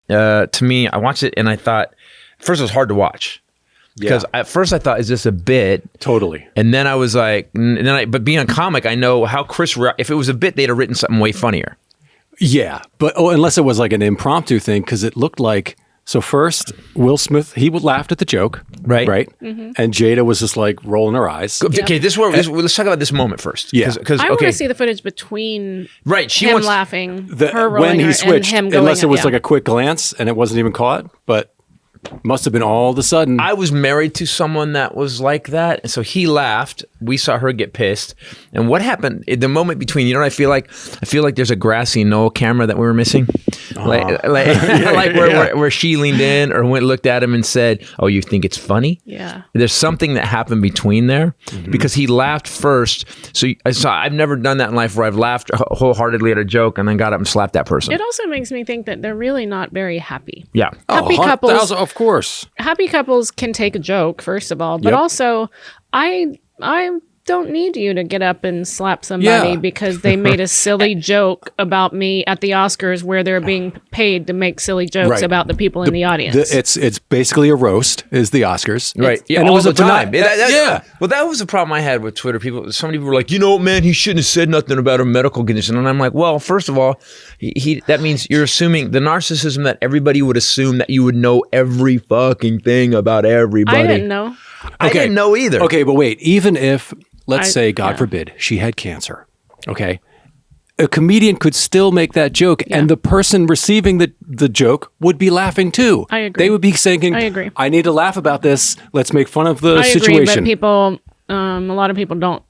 To me, I watched it and I thought, first it was hard to watch. Because at first I thought, is this a bit? Totally. And then I was like, but being a comic, I know how if it was a bit, they'd have written something way funnier. Yeah, but unless it was like an impromptu thing, because it looked like, so first, Will Smith, he laughed at the joke. Right. Mm-hmm. And Jada was just like rolling her eyes. Okay, let's talk about this moment first. Yeah. I want to see the footage between him laughing, her rolling when he her, switched, and him going. Unless it was like a quick glance and it wasn't even caught, but must have been all of a sudden. I was married to someone that was like that. And so he laughed. We saw her get pissed. And what happened in the moment between, you know what I feel like? I feel like there's a grassy knoll camera that we were missing. Where she leaned in or looked at him and said, oh, you think it's funny? Yeah. There's something that happened between there because he laughed first. So I've never done that in life where I've laughed wholeheartedly at a joke and then got up and slapped that person. It also makes me think that they're really not very happy. Yeah. Happy couples. Of course. Happy couples can take a joke, first of all, but also I don't need you to get up and slap somebody because they made a silly joke about me at the Oscars where they're being paid to make silly jokes about the people in the audience. It's basically a roast, is the Oscars. Right. Yeah, and all it was the a time. Yeah. Well, that was the problem I had with Twitter. So many people were like, you know what, man, he shouldn't have said nothing about a medical condition. And I'm like, well, first of all, that means you're assuming the narcissism that everybody would assume that you would know every fucking thing about everybody. I didn't know. I didn't know either. Okay, but wait, even if, let's say, God forbid, she had cancer, okay? A comedian could still make that joke, and the person receiving the joke would be laughing too. I agree. They would be saying, I agree. I need to laugh about this. Let's make fun of the I situation. agree, but people, a lot of people don't,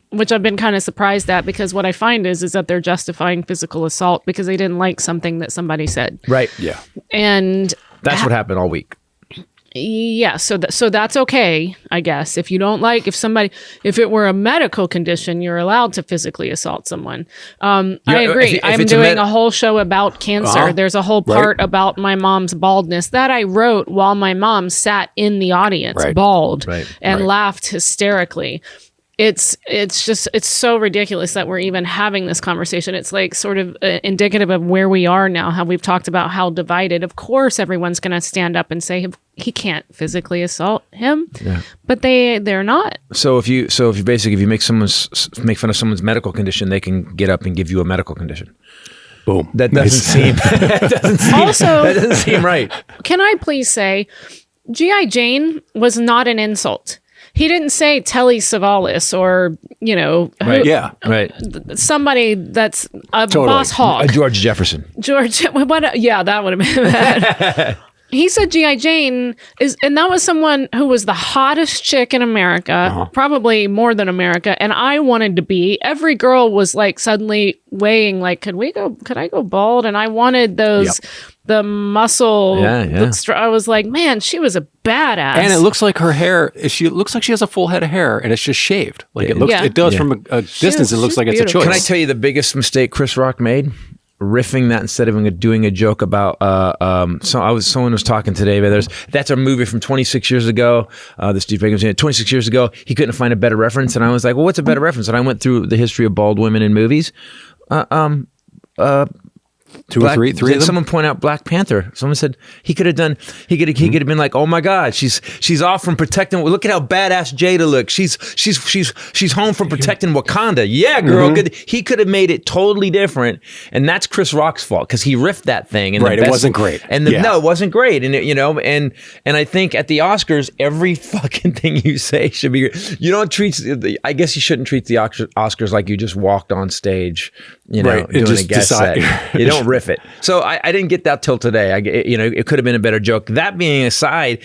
which I've been kind of surprised at because what I find is that they're justifying physical assault because they didn't like something that somebody said. Right. Yeah. And that's what happened all week. Yeah, so that's okay, I guess. If you don't like, if it were a medical condition, you're allowed to physically assault someone. I agree. I'm doing a whole show about cancer. There's a whole part about my mom's baldness that I wrote while my mom sat in the audience, bald, and laughed hysterically. It's so ridiculous that we're even having this conversation. It's like sort of indicative of where we are now, how we've talked about how divided. Of course, everyone's going to stand up and say he can't physically assault him, but they're not. So if you make fun of someone's medical condition, they can get up and give you a medical condition. Boom. That doesn't seem. That doesn't seem right. Can I please say, G.I. Jane was not an insult. He didn't say Telly Savalas or, somebody that's a boss hog. George Jefferson. That would have been bad. He said G.I. Jane and that was someone who was the hottest chick in America, probably more than America, and I wanted to be. Every girl was like suddenly weighing like, could I go bald? And I wanted those, the muscle. I was like, man, she was a badass. And it looks like her hair, looks like she has a full head of hair and it's just shaved. Like it does from a distance. It looks like it's a choice. Can I tell you the biggest mistake Chris Rock made? Riffing that instead of doing a joke about someone was talking today, but that's a movie from 26 years ago. This Steve Reagan was in it 26 years ago. He couldn't find a better reference, and I was like, well, what's a better reference? And I went through the history of bald women in movies. Three of them? Someone pointed out Black Panther. Someone said he could have been like, oh my God, she's off from protecting. Look at how badass Jada looks. She's home from protecting Wakanda. Yeah, girl. Good. He could have made it totally different, and that's Chris Rock's fault because he riffed that thing. And it wasn't great. No, it wasn't great. And and I think at the Oscars, every fucking thing you say should be. You don't treat. I guess you shouldn't treat the Oscars like you just walked on stage. Doing a guest set. You don't riff it. So I didn't get that till today. It could have been a better joke. That being aside,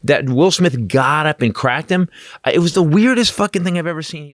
that Will Smith got up and cracked him. It was the weirdest fucking thing I've ever seen.